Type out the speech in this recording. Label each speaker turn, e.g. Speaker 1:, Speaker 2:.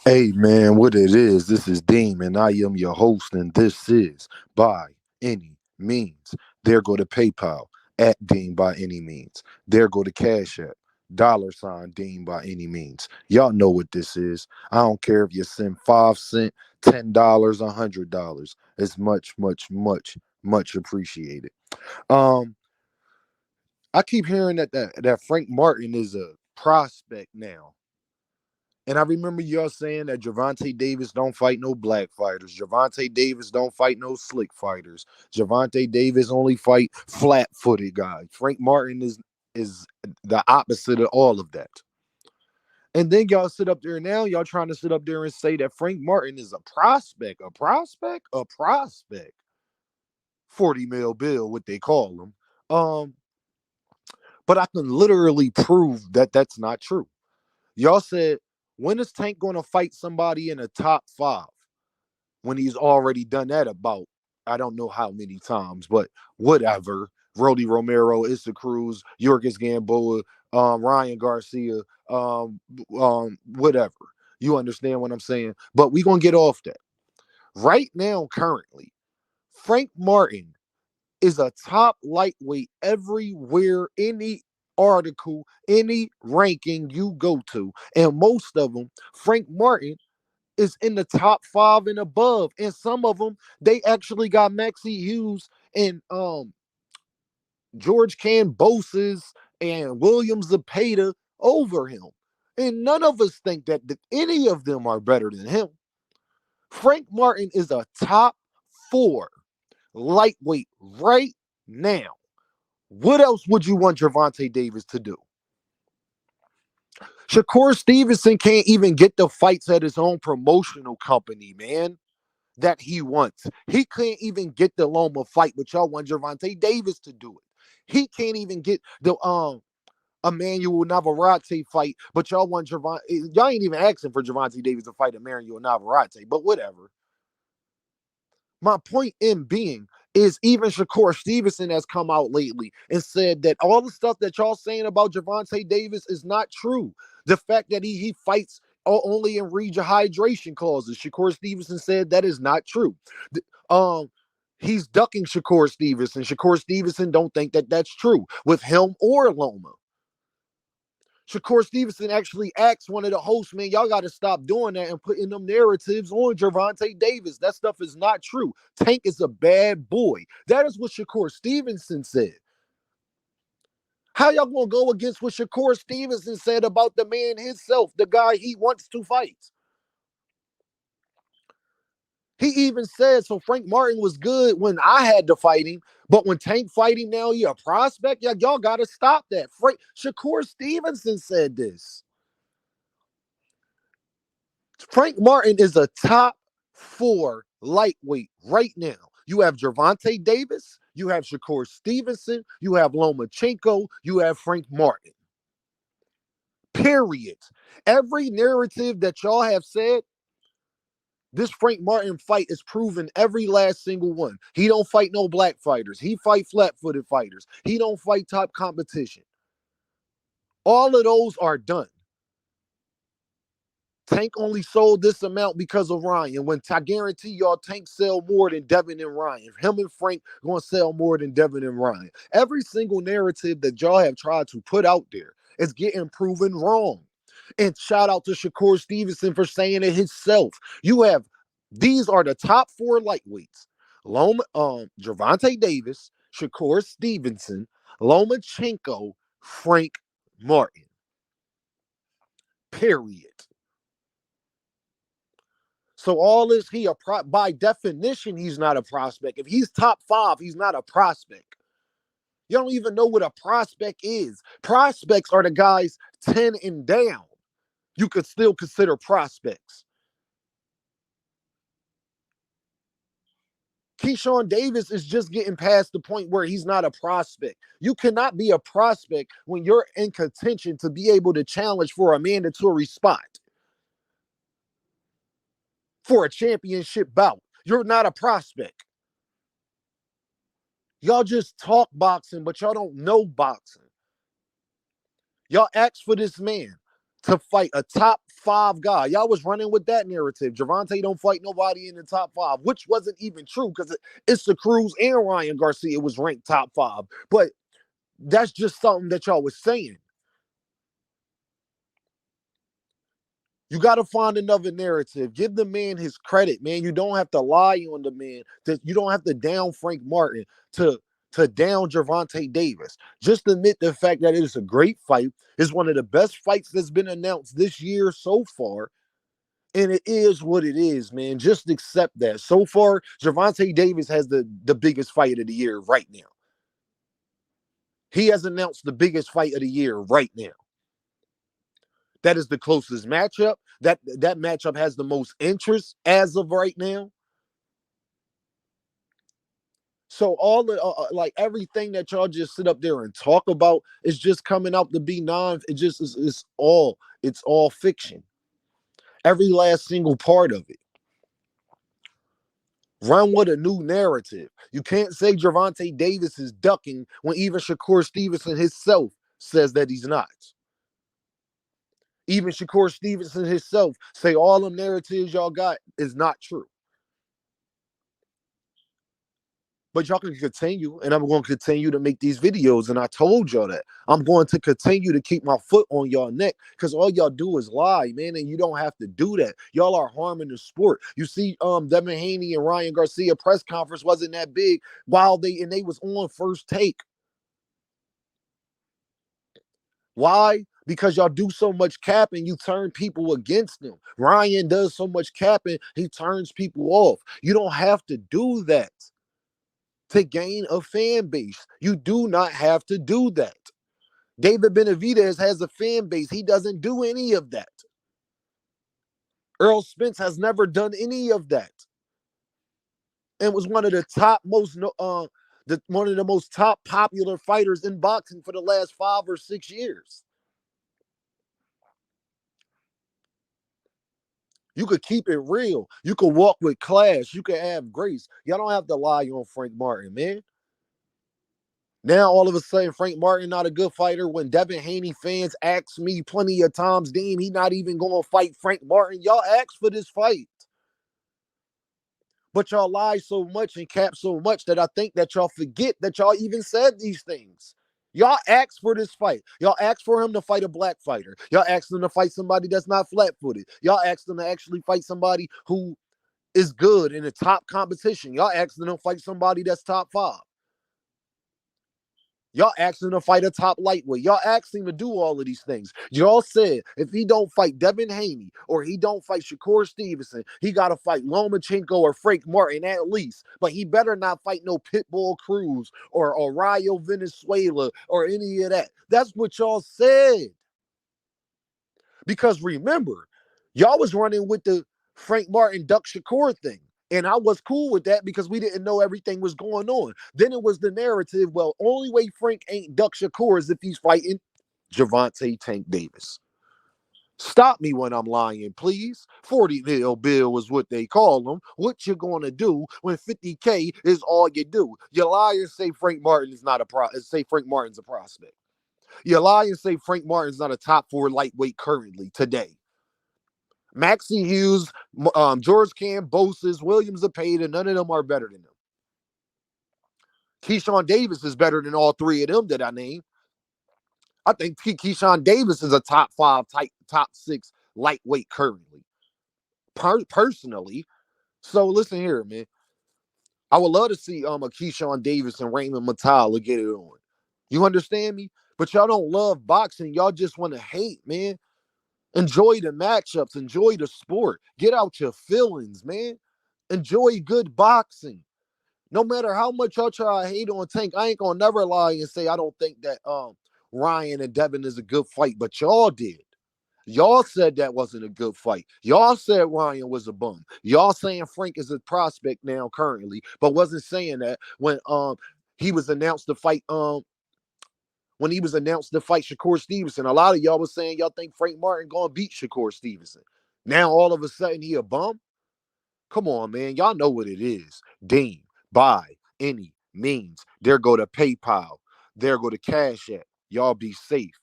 Speaker 1: Hey man, what it is, this is Deem and I am your host, and this is By Any Means. There go to PayPal at Deem by Any Means. There go to Cash App, $ Deem by Any Means. Y'all know what this is. I don't care if you send 5 cents, $10, $100. It's much, much, much, much appreciated. Um, I keep hearing that Frank Martin is a prospect now. And I remember y'all saying that Gervonta Davis don't fight no black fighters. Gervonta Davis don't fight no slick fighters. Gervonta Davis only fight flat-footed guys. Frank Martin is the opposite of all of that. And then y'all sit up there now, y'all trying to sit up there and say that Frank Martin is a prospect, a prospect, a prospect. 40 mil bill, what they call him. Um, but I can literally prove that that's not true. Y'all said, when is Tank going to fight somebody in the top five? When he's already done that about, I don't know how many times, but whatever. Rody Romero, Issa Cruz, Yorgis Gamboa, Ryan Garcia, whatever. You understand what I'm saying? But we going to get off that. Right now, currently, Frank Martin is a top lightweight everywhere, any article, any ranking you go to. And most of them, Frank Martin is in the top five and above. And some of them, they actually got Maxie Hughes and George Camboses and William Zepeda over him. And none of us think that any of them are better than him. Frank Martin is a top four lightweight right now. What else would you want Gervonta Davis to do? Shakur Stevenson can't even get the fights at his own promotional company, man, that he wants. He can't even get the Loma fight, but y'all want Gervonta Davis to do it. He can't even get the Emmanuel Navarrete fight, but y'all want Gervonta. Y'all ain't even asking for Gervonta Davis to fight Emmanuel Navarrete, but whatever. My point in being is even Shakur Stevenson has come out lately and said that all the stuff that y'all saying about Gervonta Davis is not true. The fact that he fights only in hydration clauses. Shakur Stevenson said that is not true. Um, he's ducking Shakur Stevenson. Shakur Stevenson don't think that that's true with him or Loma. Shakur Stevenson actually asked one of the hosts, man, y'all got to stop doing that and putting them narratives on Gervonta Davis. That stuff is not true. Tank is a bad boy. That is what Shakur Stevenson said. How y'all gonna go against what Shakur Stevenson said about the man himself, the guy he wants to fight? He even said, so Frank Martin was good when I had to fight him, but when Tank fight him now, he a prospect? Y'all got to stop that. Shakur Stevenson said this. Frank Martin is a top four lightweight right now. You have Gervonta Davis, you have Shakur Stevenson, you have Lomachenko, you have Frank Martin. Period. Every narrative that y'all have said, this Frank Martin fight is proven every last single one. He don't fight no black fighters. He fight flat-footed fighters. He don't fight top competition. All of those are done. Tank only sold this amount because of Ryan. When I guarantee y'all, Tank sell more than Devin and Ryan. Him and Frank gonna sell more than Devin and Ryan. Every single narrative that y'all have tried to put out there is getting proven wrong. And shout out to Shakur Stevenson for saying it himself. You have these are the top four lightweights: Gervonta Davis, Shakur Stevenson, Lomachenko, Frank Martin. Period. So all this, by definition, he's not a prospect. If he's top five, he's not a prospect. You don't even know what a prospect is. Prospects are the guys 10 and down. You could still consider prospects. Keyshawn Davis is just getting past the point where he's not a prospect. You cannot be a prospect when you're in contention to be able to challenge for a mandatory spot, for a championship bout. You're not a prospect. Y'all just talk boxing, but y'all don't know boxing. Y'all asked for this man. to fight a top 5 guy. Y'all was running with that narrative. Gervonta don't fight nobody in the top 5, which wasn't even true because it's the Cruz and Ryan Garcia was ranked top 5. But that's just something that y'all was saying. You got to find another narrative. Give the man his credit, man. You don't have to lie on the man. You don't have to down Frank Martin to down Gervonta Davis. Just admit the fact that it is a great fight. It's one of the best fights that's been announced this year so far. And it is what it is, man. Just accept that. So far, Gervonta Davis has the biggest fight of the year right now. He has announced the biggest fight of the year right now. That is the closest matchup. That matchup has the most interest as of right now. So all the like everything that y'all just sit up there and talk about is just coming out to be it just is it's all fiction. Every last single part of it. Run with a new narrative. You can't say Gervonta Davis is ducking when even Shakur Stevenson himself says that he's not. Even Shakur Stevenson himself say all them narratives y'all got is not true. But y'all can continue, and I'm going to continue to make these videos, and I told y'all that. I'm going to continue to keep my foot on y'all neck, because all y'all do is lie, man, and you don't have to do that. Y'all are harming the sport. You see, devinhaney and Ryan-Garcia press conference wasn't that big while they was on First Take. Why? Because y'all do so much capping, you turn people against them. Ryan does so much capping, he turns people off. You don't have to do that to gain a fan base. You do not have to do that. David Benavidez has a fan base. He doesn't do any of that. Earl Spence has never done any of that. And was one of the one of the most top popular fighters in boxing for the last 5 or 6 years. You could keep it real. You could walk with class. You could have grace. Y'all don't have to lie on Frank Martin, man. Now, all of a sudden, Frank Martin not a good fighter. When devinhaney fans ask me plenty of times, Deem, he not even going to fight Frank Martin. Y'all asked for this fight. But y'all lie so much and cap so much that I think that y'all forget that y'all even said these things. Y'all asked for this fight. Y'all asked for him to fight a black fighter. Y'all asked him to fight somebody that's not flat-footed. Y'all asked him to actually fight somebody who is good in the top competition. Y'all asked him to fight somebody that's top 5. Y'all asked him to fight a top lightweight. Y'all asked him to do all of these things. Y'all said if he don't fight devinhaney or he don't fight Shakur Stevenson, he got to fight Lomachenko or Frank Martin at least. But he better not fight no Pitbull Cruz or Rayo Venezuela or any of that. That's what y'all said. Because remember, y'all was running with the Frank Martin Duck Shakur thing. And I was cool with that because we didn't know everything was going on. Then it was the narrative, well, only way Frank ain't Duck Shakur is if he's fighting Gervonta Tank Davis. Stop me when I'm lying, please. 40 mil bill is what they call them. What you gonna do when 50K is all you do? You lie and say Frank Martin is not say Frank Martin's a prospect. You lie and say Frank Martin's not a top 4 lightweight currently today. Maxie Hughes, George Kambosos, Williams Zepeda, none of them are better than them. Keyshawn Davis is better than all 3 of them that I named. I think Keyshawn Davis is a top 5, top 6 lightweight currently. Personally. So listen here, man. I would love to see a Keyshawn Davis and Raymond Matala get it on. You understand me? But y'all don't love boxing. Y'all just want to hate, man. Enjoy the matchups. Enjoy the sport. Get out your feelings, man. Enjoy good boxing. No matter how much y'all try to hate on Tank, I ain't gonna never lie and say I don't think that Ryan and Devin is a good fight, but y'all did. Y'all said that wasn't a good fight. Y'all said Ryan was a bum. Y'all saying Frank is a prospect now currently, but wasn't saying that when he was announced to fight Shakur Stevenson. A lot of y'all was saying y'all think Frank Martin gonna beat Shakur Stevenson. Now all of a sudden he a bum? Come on, man. Y'all know what it is. Deem, by any means. There go to PayPal. There go to Cash App. Y'all be safe.